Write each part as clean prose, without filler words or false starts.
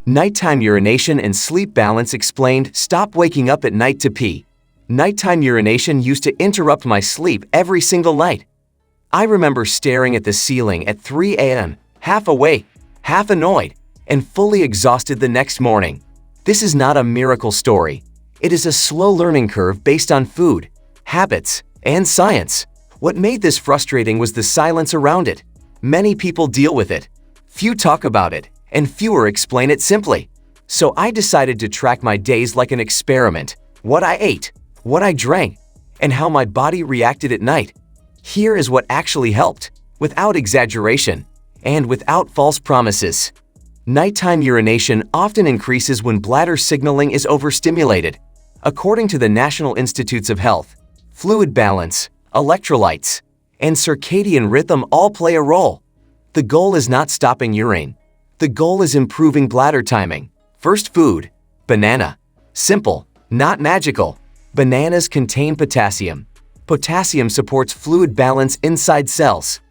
Nighttime urination and sleep balance explained. Stop waking up at night to pee. Nighttime urination used to interrupt my sleep every single night. I remember staring at the ceiling at 3 a.m., half awake, half annoyed, and fully exhausted the next morning. This is not a miracle story. It is a slow learning curve based on food, habits, and science. What made this frustrating was the silence around it. Many people deal with it. Few talk about it, and fewer explain it simply. So I decided to track my days like an experiment: what I ate, what I drank, and how my body reacted at night. Here is what actually helped, without exaggeration, and without false promises. Nighttime urination often increases when bladder signaling is overstimulated. According to the National Institutes of Health, fluid balance, electrolytes, and circadian rhythm all play a role. The goal is not stopping urine. The goal is improving bladder timing. First food, banana. Simple, not magical. Bananas contain potassium. Potassium supports fluid balance inside cells.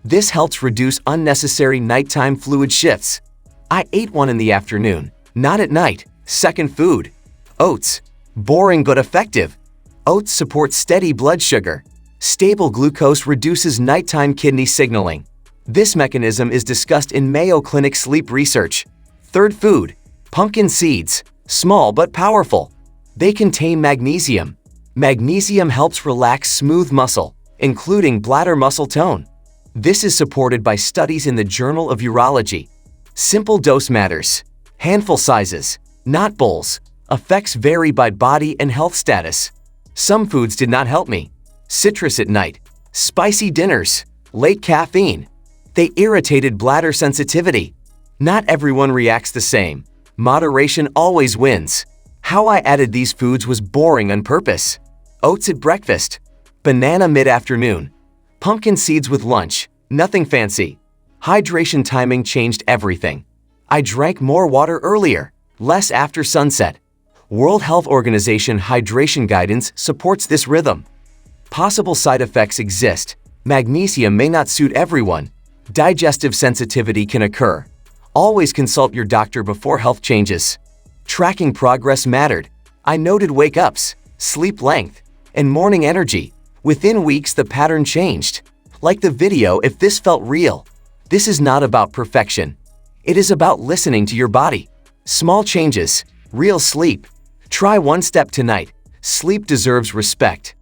This helps reduce unnecessary nighttime fluid shifts. I ate one in the afternoon, not at night. Second food, oats. Boring but effective. Oats support steady blood sugar. Stable glucose reduces nighttime kidney signaling. This mechanism is discussed in Mayo Clinic sleep research. Third food, pumpkin seeds. Small but powerful. They contain magnesium. Magnesium helps relax smooth muscle, including bladder muscle tone. This is supported by studies in the Journal of Urology. Simple dose matters. Handful sizes, not bowls. Effects vary by body and health status. Some foods did not help me. Citrus at night, spicy dinners, late caffeine. They irritated bladder sensitivity. Not everyone reacts the same. Moderation always wins. How I added these foods was boring on purpose. Oats at breakfast, banana mid-afternoon, pumpkin seeds with lunch, nothing fancy. Hydration timing changed everything. I drank more water earlier, less after sunset. World Health Organization hydration guidance supports this rhythm. Possible side effects exist. Magnesium may not suit everyone. Digestive sensitivity can occur. Always consult your doctor before health changes. Tracking progress mattered. I noted wake-ups, sleep length, and morning energy. Within weeks, the pattern changed. Like the video, if this felt real. This is not about perfection. It is about listening to your body. Small changes, real sleep. Try one step tonight. Sleep deserves respect.